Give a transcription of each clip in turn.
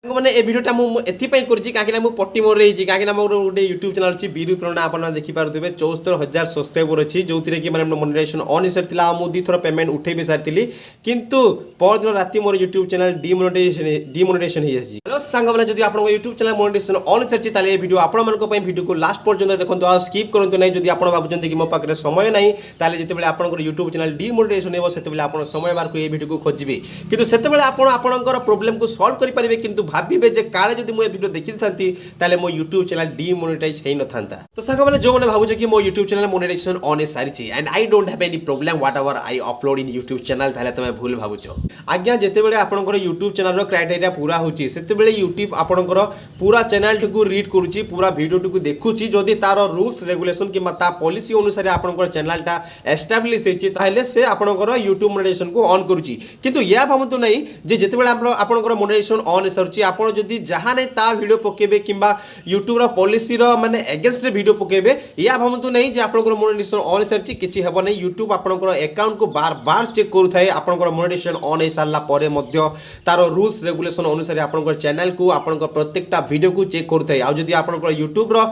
मैंने ए भिडियोटा मुझे करी कहीं पट्टी मोर रही कहीं मोर गोटे यूट्यूब चैनल अच्छी बीरू प्रेरणा आप देखिपे 74,000 सब्सक्राइबर अच्छी जो कि मैंने मोनेटाइजेशन ऑन सारी मुझे दी थर पेमेंट उठे भी सारी किंतु परदिन राति मोर यूट्यूब चैनल डिमोनेटाइजेशन हो जाए। हेलो सांग मैंने जब आप यूट्यूब चैनल मोनेटाइजेशन ऑन सारी ताले वीडियो आपण वीडियो को लास्ट पर्यंत देखो आ स्किप करूँ ना जब आप भावुं कि मो पाखे समय ना ताले जिते आप यूट्यूब चैनल डिमोनेटाइजेशन हो से समय बार को वीडियो को खोजे कि से आपंकर प्रोब्लेम को सॉल्व करेंगे कि भावे जे काले जब मुझे वीडियो देखी था मो यूट्यूब चैनल डिमोनेटाइज हो न था। तो सांग मैंने जो मैंने भावुँ कि मो यूट्यूब चैनल मोनेटाइजेशन ऑन सारी and I don't have any problem what ever I upload in YouTube channel ताले तुम भूल भावुच आज्ञा जितेबाला आपंकर यूट्यूब चैनल क्राइटेरिया पूरा होची सेतेबेले यूट्यूब आपंकर पूरा चैनल टी रीड करुच्ची पूरा वीडियो टी देखुची जदि तार रूल्स रेगुलेशन कि पॉलिसी अनुसार आपंकर चैनलटा एस्टाब्लिश होती से आपंकर यूट्यूब मोनेटाइजेशन को ऑन करुच्ची किंतु या भावतु नहीं जे जितेबाला आपंकर मोनेटाइजेशन ऑन सरुच्ची आपण जदि जहाँ नहीं ता वीडियो पकेबे किंबा यूट्यूब रा पॉलिसी रो माने अगेंस्ट रे वीडियो पकेबे या भावतु नहीं जे आपनकर मोनेटाइजेशन ऑन सरची किछि हेबो नहीं यूट्यूब आपनकर अकाउंट को बार बार चेक करू थाए आपनकर मोनेटाइजेशन ऑन हे सारला परे मध्य तार रूल्स रेगुलेशन अनुसार आपनकर चैनल को आपनकर प्रत्येकटा वीडियो को चेक करू थाए आ जदि आपनकर यूट्यूब रो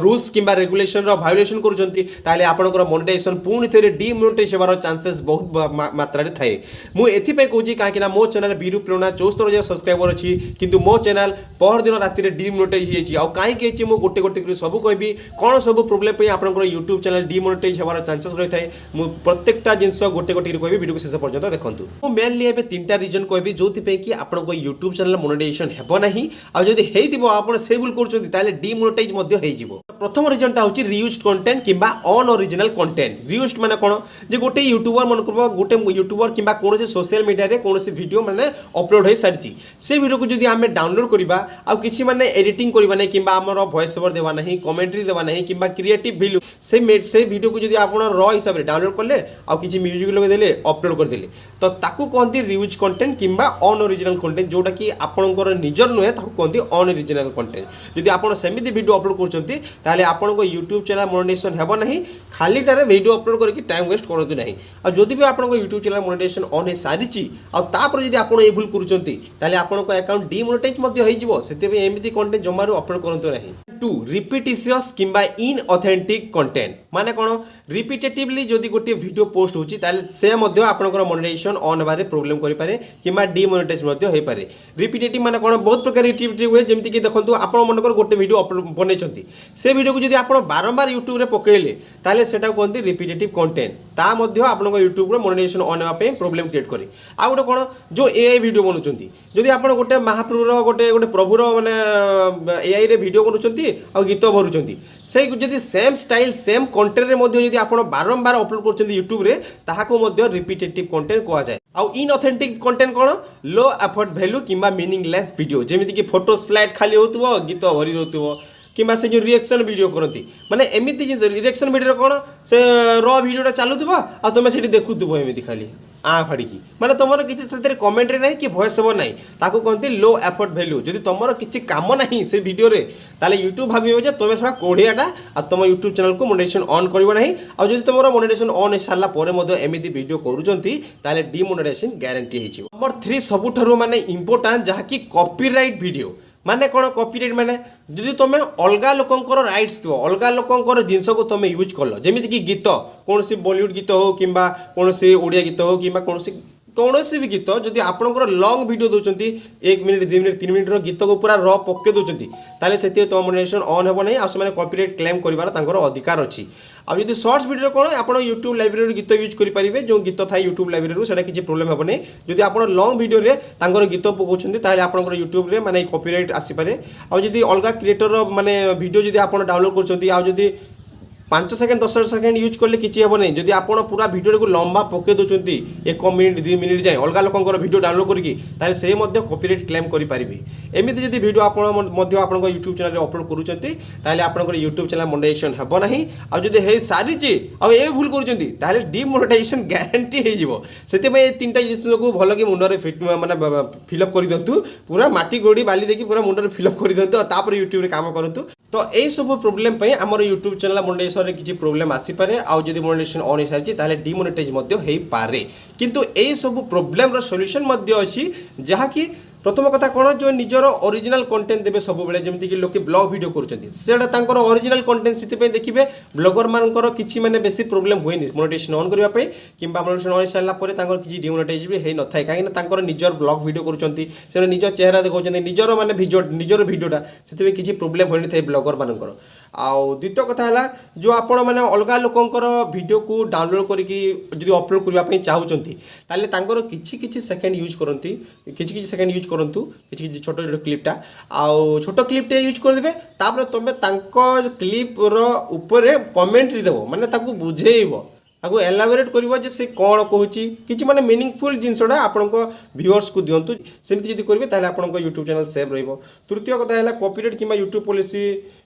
रूल्स किंबा रेगुलेशन रो वायोलेशन करूचंती ताले आपनकर मोनेटाइजेशन पूर्ण थेरे डिमोनेटाइज हेबार चांसेस बहुत मात्रा रे थाए। मु एथि पे कहूची काहे कि ना मो चैनल बीरू प्रेरणा 74,000 सब्सक्राइबर अछि किंतु मो चैनल परदिन राति डिमोनेटाइज हो कहीं मुझे गोटे गोटे सब कहि कौन सब प्रोब्लेम आपंकर यूट्यूब चैनल डिमोनेटाइज होवार चांसेस रही है मुझे प्रत्येकटा जिनस गोटे गोटे कहि वीडियो को शेष पर्यंत देखूँ मुझे मेनली एवं 3टा रीजन कहि जो कि आपको यूट्यूब चैनल मोनेटाइजेशन हेबो नहीं आदि से भूल कर डिमोनेटाइज हो। प्रथम रीजनटा हूँ रियूज्ड कंटेंट किंबा अनओरिजिनल कंटेंट रियूज्ड माने कौन जे गोटे यूट्यूबर मन गोटे यूट्यूबर किंबा कौन सोशल मीडिया रे कौन वीडियो माने अपलोड हो सारी से वीडियो को जब आम डाउनलोड करवा आ किसी माने एडिटिंग करवा नहीं किंबा आमर वॉइस ओवर देवा नहीं कमेंट्री देवा नहीं किंबा क्रिएटिव वैल्यू से वीडियो को जब आप र हिसाब से डाउनलोड कले आ किसी म्यूजिक लगे अपलोड करदेले तो ताकू कहते रियूज कंटेंट किंबा अनओरिजिनल कंटेंट जोटा कि आपंकर निजर नुहे कहते अनओरिजिनल कंटेंट जब आप सेमती वीडियो अपलोड कर आपको यूट्यूब चैनल मोनेटाइजेशन हेबो नहीं खालीटारे वीडियो अपलोड करके टाइम वेस्ट करते नहीं आ जदि भी आपको यूट्यूब चैनल मोनेटाइजेशन ऑन हो सारी आपर जब आप भूल करुँच आपको अकाउंट डिमोनेटाइज हो एमती कंटेंट जमारू अपलोड करते नहीं। 2 रिपिटिशियस किंबा इनऑथेंटिक कंटेंट माने कौन रिपिटेटिवली जदि गोटे वीडियो पोस्ट होची से आपंकर मोनेटाइजेशन ऑन होबारे प्रॉब्लम करि पारे किंबा डिमोनेटाइज हो पारे। रिपिटेटिव माने कौन बहुत प्रकार रिपिटेटिव हुए जमती कि देखो आप मनकर गोटे वीडियो बनई से वीडियो को जब आप बारंबार यूट्यूब रे पकेले ताले सेटा कहते रिपिटेटिव कंटेंट ता आपन यूट्यूब रे मोनेटाइजेशन ऑन होगा प्रॉब्लम क्रिएट करे। आ गोटे कौन जो एआई वीडियो बनुचंती जदि आप गोटे महाप्रभुर गोटे गोटे प्रभुर माने एआई रे वीडियो बनुचंती आ गीत भरुचंती से जदि सेम स्टाइल सेम कंटेंट रे मध्य जदि आप बारंबार अपलोड करचंती यूट्यूब रे ताहाको मध्य रिपिटेटिव कंटेंट कहा जाए। आ इनऑथेंटिक कंटेंट कौन लो एफर्ट वैल्यू किंबा मीनिंगलेस वीडियो जेमिति कि फोटो स्लाइड खाली होतबो गीत भरी दोतबो किंबा से जो रिएक्शन वीडियो करती माने एमती जिन रिएक्शन वीडियो कौन से र वीडियोटा चलुव आ तुम से देखुव एमती खाली फाड़ी माने तुम किसी कमेंट्री ना कि वॉइस ओवर ना ताको कहते लो एफर्ट वैल्यू जब तुम किसी काम ना से वीडियो रे ताले यूट्यूब भाव तुम थोड़ा कोढ़ियाटा आ तुम यूट्यूब चैनल को मोनेटाइजेशन ऑन करना आ जब तुम मोनेटाइजेशन ऑन हो सारा एमती वीडियो करुँच डिमोनेटाइजेशन गारंटी हो। नंबर 3 सबुठारु माने इंपोर्टेंट जहाँकि कॉपीराइट वीडियो माने कौन कॉपीराइट माने जदि तुम अलग लोकंकर राइट्स थो अलग लोकंकर जिनस को तुम यूज कल जमीती कि गीत कौन सी बॉलीवुड गीत हो कि कौन सी ओडिया गीत हो कि कौन भी गीत जदि आपंकर लंग वीडियो दौरान 1 मिनिट 2 मिनिट 3 मिनिट गीत को पूरा र पके दौरान से तुम मोनेटाइजेशन ऑन हो नहीं आ कॉपीराइट क्लेम कर अधिकार अच्छी। अब जब शॉर्ट्स वीडियो कौन आप यूट्यूब लाइब्रेरी गीत यूज करेंगे जो गीत था यूट्यूब लाइब्रेरी से किसी प्रोब्लेम हे नहीं जब आप लंग वीडियो रे गीत पकाउछन्ती आपंकर यूट्यूब रे माने कॉपीराइट आसीपारे आ जदि अलग क्रिएटर माने वीडियो जदि आप डाउनलोड करछन्ती आ जदि 5 सेकेंड 10 सेकेंड यूज कले किसी हे नहीं जदि आप पूरा वीडियो को लंबा पके दौरान 1 मिनिट 2 मिनिट जाए अलग लोकंकर वीडियो डाउनलोड करके से कॉपीराइट क्लेम करेंगे। एमती जदि वीडियो आप यूट्यूब चैनल अपलोड करुँच आपंकर यूट्यूब चैनल मोनेटाइजेशन हेबो नहीं आ जदि हे सारी आ भूल कर डिमोनेटाइजेशन गारंटी हो। से 3टा जिनिस को भल कि मुंडे फिट माने फिलअप कर दिंतु पूरा माटी गोड़ी बाली देखिए पूरा मुंडे फिलअप कर दिंतु तापर यूट्यूब रे काम करंतु। तो यही सब प्रोब्लेम आमर यूट्यूब चैनल मोनेटाइजेशन किसी प्रोब्लेम आसीपे आदि मोनेटाइजेशन ऑन हो सारी डिमोनेटाइज हो पारे किंतु यही सब प्रोब्लेम सॉल्यूशन अच्छी जहाँकि प्रथम कथा कौन जो निजर ओरिजिनल कंटेंट देवे सब बेले जमीक लोक ब्लॉग वीडियो कर ओरिजिनल कंटेंट से देखिए ब्लॉगर मानकर किसी माने बेसी प्रोब्लेम हुए मोनेटाइजेशन ऑन करने कि मोनेटाइजेशन ऑन सारापर किसी डिमोनेटाइज भी हो न था कहीं निजर ब्लॉग वीडियो कर निज चेहरा देखा निजर माने निजर भिडियोटा से किसी प्रोब्लेम हो न ब्लॉगर मानकर आउ द्वितीय कथा है जो आपण मैंने अलग लोकंर भिडियो को डाउनलोड करके अपलोड करने चाहते तांकर किछि सेकेंड यूज करती किछि सेकेंड यूज करूँ किछि छोट छोट क्लिपटा आउ छोट क्लिपटे यूज करदे तुम क्लिपर उपर कमेंट देव माने बुझेब आपको एलाबोरेट कर से कौन कहूँ कि माने मीनिंगफुल जिनसा आपण व्यूअर्स को दिंतु सेमती जब करेंगे ताहले आपण यूट्यूब चैनल सेव रहिबो। तृतीय कथा है कॉपीराइट कि यूट्यूब पॉलिसी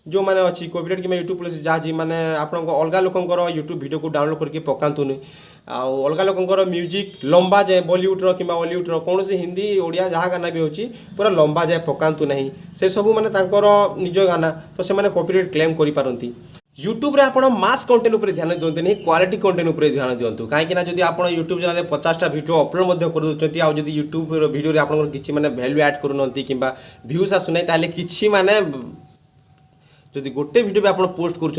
जो मैंने अच्छी कॉपीराइट कि यूट्यूब पॉलिसी जहाँ माने आपण अलग लोकंर यूट्यूब वीडियो को डाउनलोड करके पकातुनि आउ अलग लोकंर म्यूजिक लंबा जाए बॉलीवुड्र कि हॉलीवुड्र कौन हिंदी ओडिया जहाँ गाना भी होची पूरा लंबा जाए पकातु नहीं से सब माने तांकर निज गाना तो से कॉपीराइट क्लेम करि यूट्यूब रे आपण मास कंटेंट उपर ध्यान दियंतु नहीं क्वालिटी कंटेंट उपर ध्यान दियंतु कहीं जदि आप यूट्यूब चैनल 50टा वीडियो अपलोड कर दूसरी आउ जदि यूट्यूब वीडियो रे आपन किछि माने वैल्यू ऐड करूनंती किंबा व्यूज आसुनै ताले किछि माने जदि गोटे वीडियो भी आप पोस्ट कर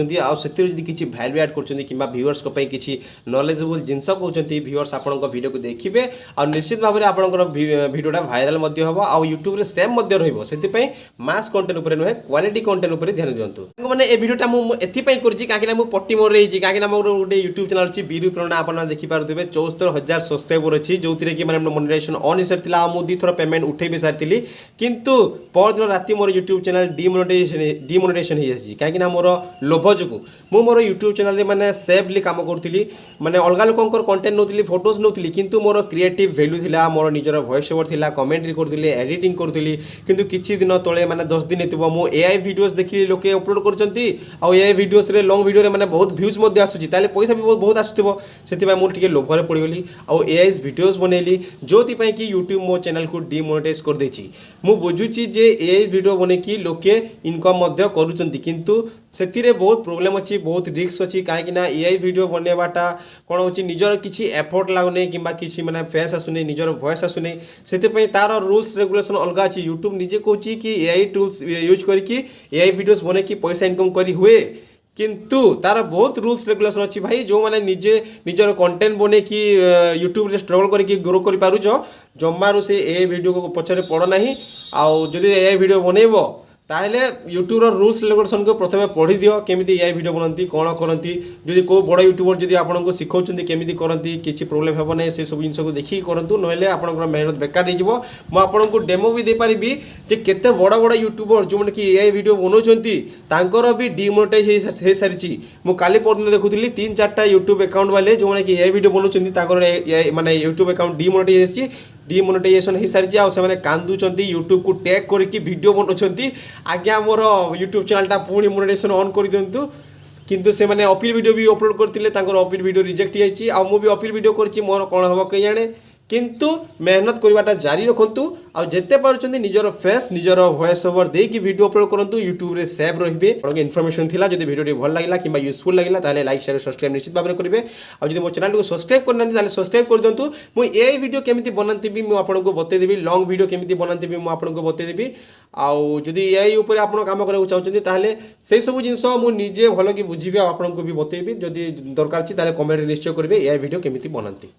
किसी वैल्यू ऐड कर व्यूअर्स किसी नॉलेजेबल जिनस कहते व्यूअर्स आपण वीडियो को देखिए और निश्चित भाव में आपंकर वीडियोटा भाइराल हम आउ यूट्यूब रे सेम रही मास कंटेंट उपर नुहे क्वालिटी कंटेंट उपर ध्यान दिंतु मैंने ये वीडियोटा मुझे कहीं पट्टी मोर रही कहीं मोर गोटे यूट्यूब चैनल अच्छी बीरू प्रेरणा आप देखिपे 74,000 सब्सक्राइबर अच्छी जो कि मैंने मोनेटाइजेशन ऑन सारी मुझे थोड़ा पेमेंट उठे भी सारी किंतु परदिन राति मोर यूट्यूब चैनल डिमोनेटाइजेशन कहीं मोर लोभ जो मु मोर यूट्यूब चैनल मैंने सेफली काम करी मैंने अलग लोकंर कंटेंट नौली फोटोज नौली किंतु मोर क्रिएटिव वैल्यू थिला मोर निजर वॉइस ओवर थिला कमेंट्री करूली एडिटिंग करूली किंतु किछि दिन तले मैंने 10 दिन हेतु मु एआई वीडियोस देखी लोके अपलोड करछंती आ एआई वीडियोस रे लॉन्ग वीडियो रे मैंने बहुत व्यूज मध्ये आसुची ताले पैसा भी बहुत आसुथिबो सेति मु टिके लोभरे पड़गली आ एआई वीडियोस बनैली जोति पई कि यूट्यूब मो चैनल को डिमोनेटाइज कर देछि मु बुझुची जे एआई वीडियो बने कि लोके इनकम मध्ये करूछंती किंतु से बहुत प्रोब्लेम अच्छी बहुत रिस्क अच्छी कहीं एआई वीडियो बनवाटा कौन हो निजर किसी एफर्ट लगुनि कि किसी मैंने फेस आसुनी निजर वॉइस आसुनी से तार रूल्स रेगुलेशन अलग अच्छी यूट्यूब निजे कहूँ कि एआई टूल्स यूज करके एआई वीडियोस बने कि पैसा इनकम करी हुए किंतु तार बहुत रूल्स रेगुलेशन अच्छी भाई जो मैंने निजे निजर कंटेंट बने कि यूट्यूब स्ट्रगल करके ग्रो कर पारुछ जमारू से एआई वीडियो को पछरे पड़ नहीं आउ जदि एआई वीडियो बनइबो ताहले यूट्यूब रूल्स रेगुलेशन को प्रथम पढ़ी दियो केमिति एआई वीडियो बनती कौन करती जदि को बड़ यूट्यूबर जदि आपको शिखाउछन्ती केमिति करती किछि प्रोब्लेम हेबो नै से सब जिंस को देखि करंतु नहले आपनकर मेहनत बेकार हो जिवो मु आपनको डेमो भी दे पारिबी जे केते बड़ बड़ यूट्यूबर जो माने कि एआई वीडियो बनौछन्ती तांकर भी डिमोनेटाइज हे सारिछि मु काली परदिन देखुथिली 3-4टा यूट्यूब अकाउंट वाले जो माने कि एआई वीडियो बनौछन्ती तांकर माने यूट्यूब अकाउंट डिमोनेटाइज हेछि डिमोनेटाइजेशन हो सारी आने कांदुंट यूट्यूब को टैग करके वीडियो बनाऊँ आज्ञा मोर यूट्यूब चैनलटा पुणी मोनेटाइजेशन ऑन कर दिंतु किंतु से मैंने अपील वीडियो भी अपलोड करते अपील वीडियो रिजेक्ट होती मुझे अपील वीडियो कर मोर कौन हम कहीं जाने किंतु मेहनत करवाटा जारी रखु आ जिते पार्टी निजर फेस निजर वॉइस ओवर देकी वीडियो अपलोड करूँ यूट्यूब रे सेव रे इनफॉरमेशन थिला जदि वीडियो भल लगा कि यूजफुल लगा ताले लाइक शेयर सब्सक्राइब निश्चित भाव में करेंगे और जब मो चैनल को सब्सक्राइब करना ताले सब्सक्राइब कर दिंतु मुझे ये वीडियो केमिति बनाती भी मुझे बतेदेवी लॉन्ग वीडियो केमिति बनाती भी मुझे बतेदेवी आउ जदि एआई ऊपर आप काम करने चाहते ताहले से सब जिनस मुझे भल कि बुझी आपको भी बतेबी जदि दरकार अच्छी कमेंट निश्चय करेंगे एआई वीडियो केमिति बनाती।